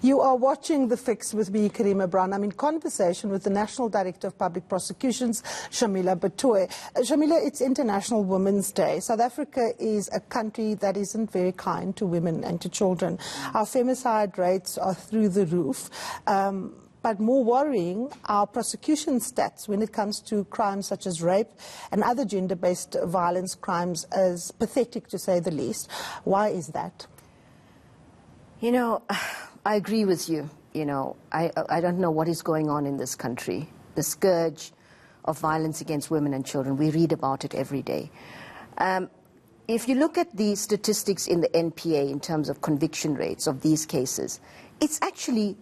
You are watching The Fix with me, Karima Brown. I'm in conversation with the National Director of Public Prosecutions, Shamila Batohi. Shamila, it's International Women's Day. South Africa is a country that isn't very kind to women and to children. Our femicide rates are through the roof. But more worrying, our prosecution stats when it comes to crimes such as rape and other gender-based violence crimes is pathetic, to say the least. Why is that? You know, I agree with you. You know, I don't know what is going on in this country. The scourge of violence against women and children, we read about it every day. If you look at the statistics in the NPA in terms of conviction rates of these cases, it's actually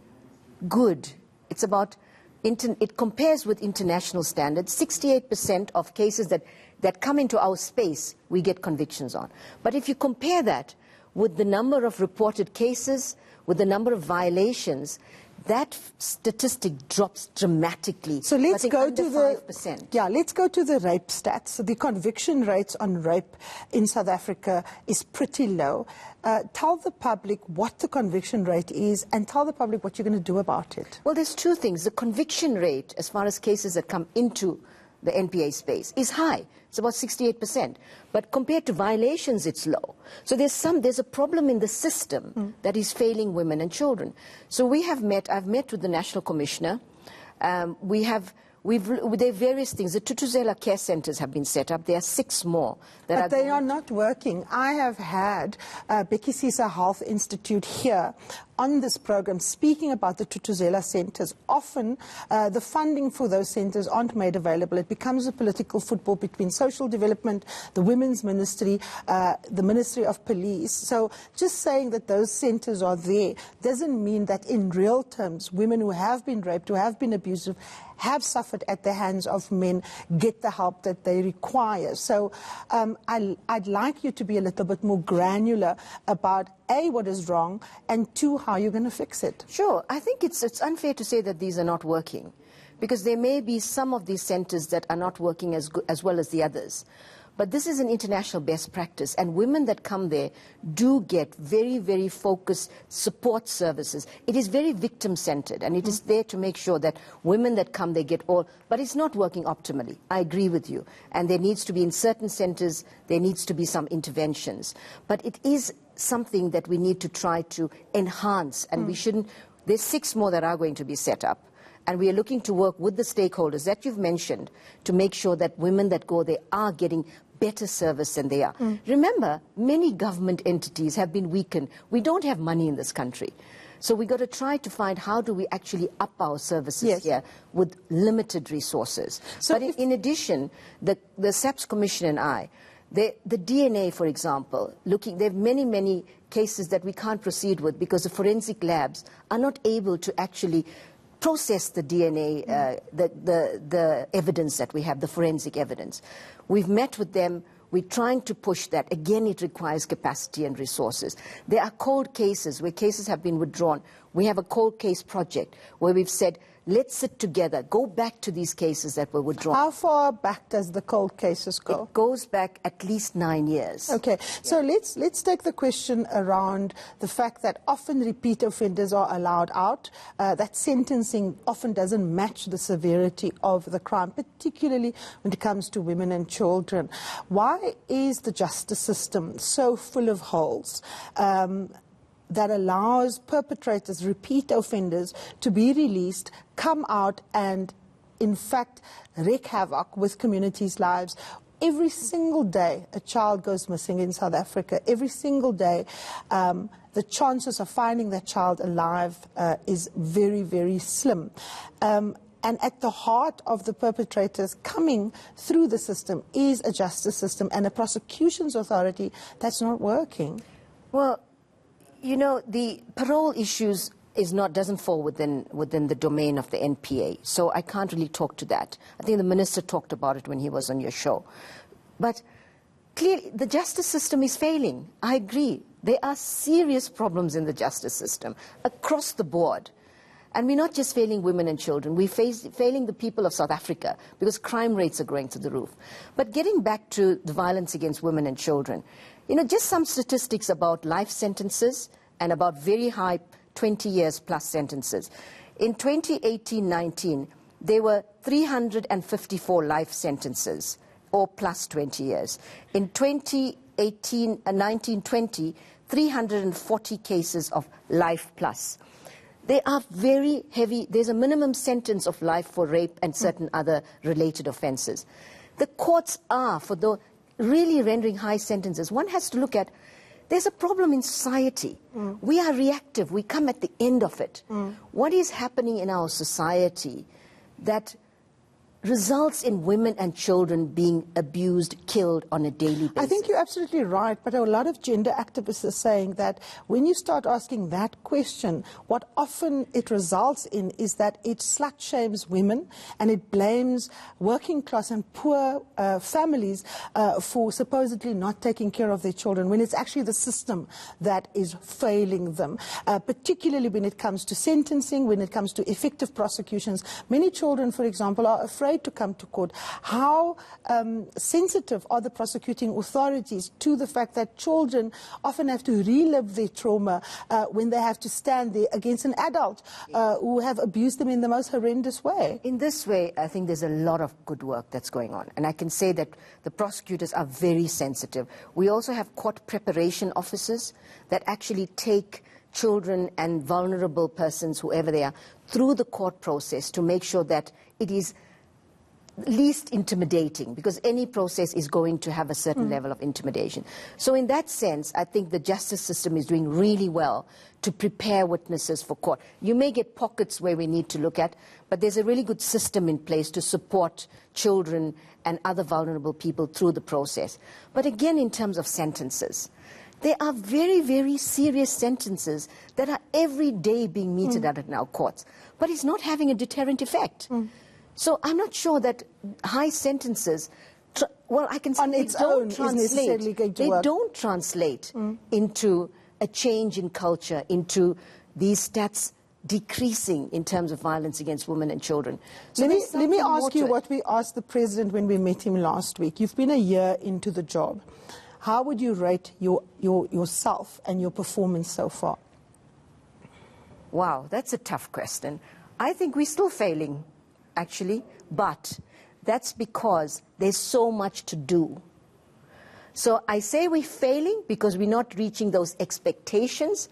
good. It's about, it compares with international standards. 68% of cases that come into our space, we get convictions on. But if you compare that with the number of reported cases, with the number of violations, that statistic drops dramatically. So let's go to the 5%. Yeah, let's go to the rape stats. The conviction rates on rape in South Africa is pretty low. Tell the public what the conviction rate is and tell the public what you're going to do about it. Well, there's two things. The conviction rate, as far as cases that come into the NPA space, is high. It's about 68%. But compared to violations, it's low. So there's a problem in the system that is failing women and children. So I've met with the National Commissioner. There are various things. The Tutuzela care centers have been set up. There are 6 more. But they are not working. I have had Becky Sisa Health Institute here on this program speaking about the Tutuzela centers. Often the funding for those centers aren't made available. It becomes a political football between social development, the Women's Ministry, the Ministry of Police. So just saying that those centers are there doesn't mean that in real terms women who have been raped, who have been abused, have suffered at the hands of men, get the help that they require. So I'd like you to be a little bit more granular about A, what is wrong, and 2, how you're going to fix it. Sure. I think it's unfair to say that these are not working, because there may be some of these centers that are not working as well as the others. But this is an international best practice, and women that come there do get very, very focused support services. It is very victim-centered, and it is there to make sure that women that come, they get all. But it's not working optimally. I agree with you. And there needs to be, in certain centers, there needs to be some interventions. But it is something that we need to try to enhance, and we shouldn't. There's 6 more that are going to be set up. And we are looking to work with the stakeholders that you've mentioned to make sure that women that go there are getting better service than they are. Remember, many government entities have been weakened. We don't have money in this country. So we've got to try to find how do we actually up our services here with limited resources. So but in addition, the SAPS Commission and I, the DNA, for example, there are many, many cases that we can't proceed with because the forensic labs are not able to actually process the DNA, the evidence that we have, the forensic evidence. We've met with them. We're trying to push that. Again, it requires capacity and resources. There are cold cases where cases have been withdrawn. We have a cold case project where we've said, let's sit together, go back to these cases that were withdrawn. How far back does the cold cases go? It goes back at least 9 years. Okay, so let's take the question around the fact that often repeat offenders are allowed out, that sentencing often doesn't match the severity of the crime, particularly when it comes to women and children. Why is the justice system so full of holes that allows perpetrators, repeat offenders, to be released, come out and, in fact, wreak havoc with communities' lives? Every single day a child goes missing in South Africa. Every single day the chances of finding that child alive is very, very slim. And at the heart of the perpetrators coming through the system is a justice system and a prosecutions authority that's not working. Well, you know, the parole issues doesn't fall within the domain of the NPA, so I can't really talk to that. I think the minister talked about it when he was on your show. But clearly, the justice system is failing. I agree. There are serious problems in the justice system across the board. And we're not just failing women and children, we're failing the people of South Africa because crime rates are going through the roof. But getting back to the violence against women and children, you know, just some statistics about life sentences and about very high 20 years plus sentences. In 2018-19, there were 354 life sentences, or plus 20 years. In 2018-19-20, 340 cases of life plus. They are very heavy. There's a minimum sentence of life for rape and certain other related offences. The courts are, for the really rendering high sentences, one has to look at, there's a problem in society. We are reactive. We come at the end of it. What is happening in our society that results in women and children being abused, killed on a daily basis? I think you're absolutely right, but a lot of gender activists are saying that when you start asking that question, what often it results in is that it slut shames women and it blames working class and poor families for supposedly not taking care of their children, when it's actually the system that is failing them, particularly when it comes to sentencing, when it comes to effective prosecutions. Many children, for example, are afraid to come to court. How sensitive are the prosecuting authorities to the fact that children often have to relive their trauma when they have to stand there against an adult who have abused them in the most horrendous way? In this way, I think there's a lot of good work that's going on. And I can say that the prosecutors are very sensitive. We also have court preparation officers that actually take children and vulnerable persons, whoever they are, through the court process to make sure that it is least intimidating, because any process is going to have a certain level of intimidation. So in that sense, I think the justice system is doing really well to prepare witnesses for court. You may get pockets where we need to look at, but there's a really good system in place to support children and other vulnerable people through the process. But again, in terms of sentences, there are very, very serious sentences that are every day being meted out in our courts, but it's not having a deterrent effect. So I'm not sure that high sentences, well, I can say on its own is necessarily going to work. They don't translate into a change in culture, into these stats decreasing in terms of violence against women and children. So let me ask you what we asked the President when we met him last week. You've been a year into the job. How would you rate yourself and your performance so far? Wow, that's a tough question. I think we're still failing, actually, but that's because there's so much to do. So I say we're failing because we're not reaching those expectations,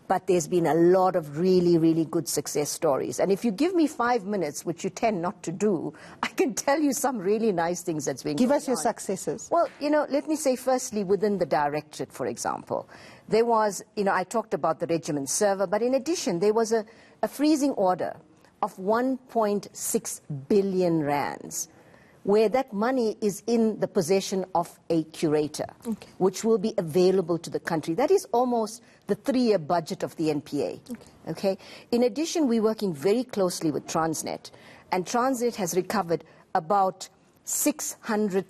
but there's been a lot of really, really good success stories. And if you give me 5 minutes, which you tend not to do, I can tell you some really nice things that's been going on. Give us your successes. Well, you know, let me say firstly, within the directorate, for example, there was, you know, I talked about the regiment server, but in addition, there was a freezing order of 1.6 billion rands, where that money is in the possession of a curator, which will be available to the country. That is almost the 3-year budget of the NPA. Okay. In addition, we're working very closely with Transnet, and Transnet has recovered about 600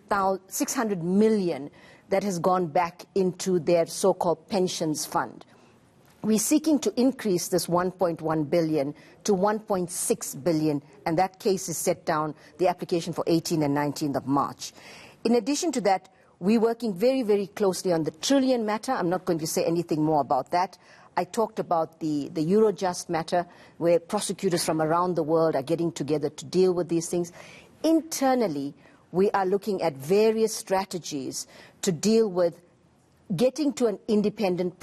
million that has gone back into their so-called pensions fund. We're seeking to increase this 1.1 billion to 1.6 billion, and that case is set down, the application for 18th and 19th of March. In addition to that, we're working very, very closely on the trillion matter. I'm not going to say anything more about that. I talked about the Eurojust matter, where prosecutors from around the world are getting together to deal with these things. Internally, we are looking at various strategies to deal with getting to an independent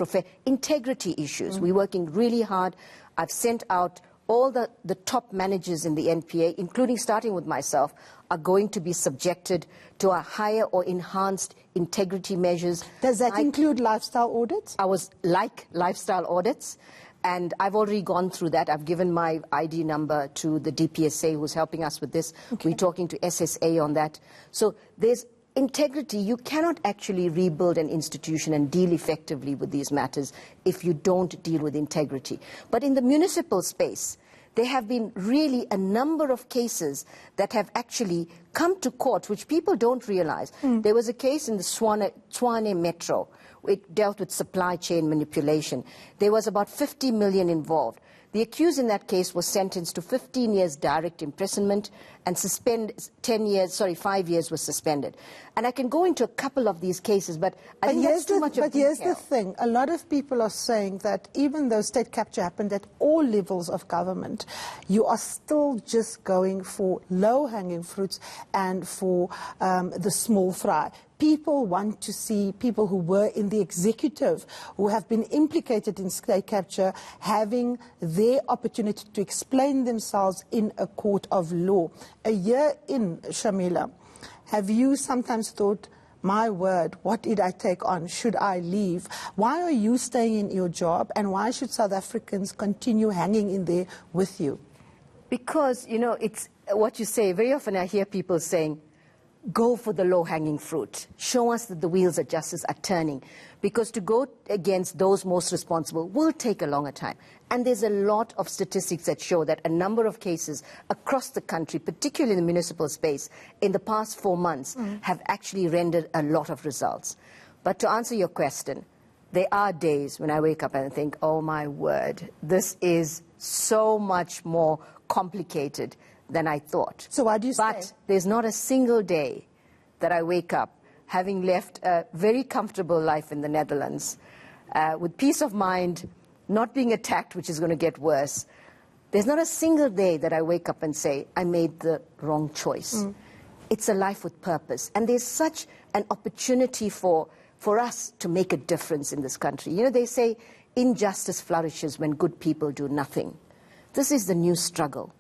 integrity issues. We're working really hard. I've sent out all the top managers in the NPA, including starting with myself, are going to be subjected to a higher or enhanced integrity measures. Does that include lifestyle audits? Lifestyle audits, and I've already gone through that. I've given my ID number to the DPSA who's helping us with this. We're talking to SSA on that. So there's integrity. You cannot actually rebuild an institution and deal effectively with these matters if you don't deal with integrity. But in the municipal space, there have been really a number of cases that have actually come to court, which people don't realize. There was a case in the Tshwane Metro. It dealt with supply chain manipulation. There was about 50 million involved. The accused in that case was sentenced to 15 years direct imprisonment and 5 years was suspended. And I can go into a couple of these cases, but I think that's too much of detail. But here's the thing. A lot of people are saying that even though state capture happened at all levels of government, you are still just going for low-hanging fruits and for the small fry. People want to see people who were in the executive, who have been implicated in state capture, having their opportunity to explain themselves in a court of law. A year in, Shamila, have you sometimes thought, my word, what did I take on? Should I leave? Why are you staying in your job, and why should South Africans continue hanging in there with you? Because, you know, it's what you say. Very often I hear people saying, go for the low-hanging fruit. Show us that the wheels of justice are turning. Because to go against those most responsible will take a longer time. And there's a lot of statistics that show that a number of cases across the country, particularly in the municipal space, in the past 4 months, have actually rendered a lot of results. But to answer your question, there are days when I wake up and think, oh my word, this is so much more complicated than I thought. So why do you say? But there's not a single day that I wake up having left a very comfortable life in the Netherlands with peace of mind, not being attacked, which is going to get worse. There's not a single day that I wake up and say, I made the wrong choice. It's a life with purpose. And there's such an opportunity for us to make a difference in this country. You know, they say injustice flourishes when good people do nothing. This is the new struggle.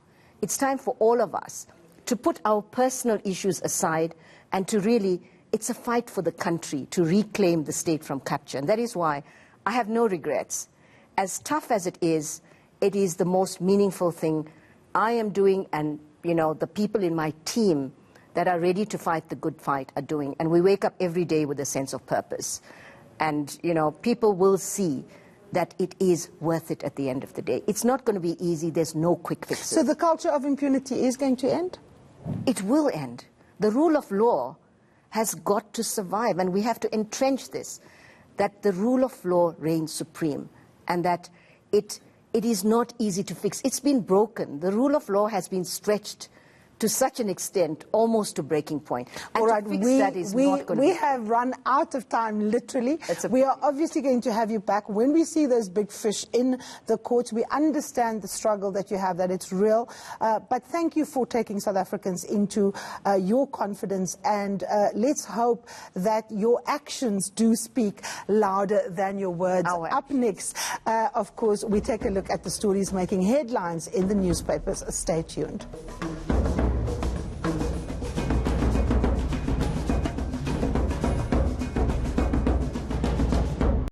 It's time for all of us to put our personal issues aside and to really, it's a fight for the country to reclaim the state from capture. And that is why I have no regrets. As tough as it is the most meaningful thing I am doing, and, you know, the people in my team that are ready to fight the good fight are doing. And we wake up every day with a sense of purpose. And, you know, people will see that it is worth it at the end of the day. It's not going to be easy. There's no quick fixes. So the culture of impunity is going to end? It will end. The rule of law has got to survive, and we have to entrench this, that the rule of law reigns supreme, and that it is not easy to fix. It's been broken. The rule of law has been stretched to such an extent, almost to breaking point. And all right, to fix that is not going to we have run out of time, literally. We are obviously going to have you back. When we see those big fish in the courts, we understand the struggle that you have, that it's real. But thank you for taking South Africans into your confidence, and let's hope that your actions do speak louder than your words. Up next, of course, we take a look at the stories making headlines in the newspapers. Stay tuned.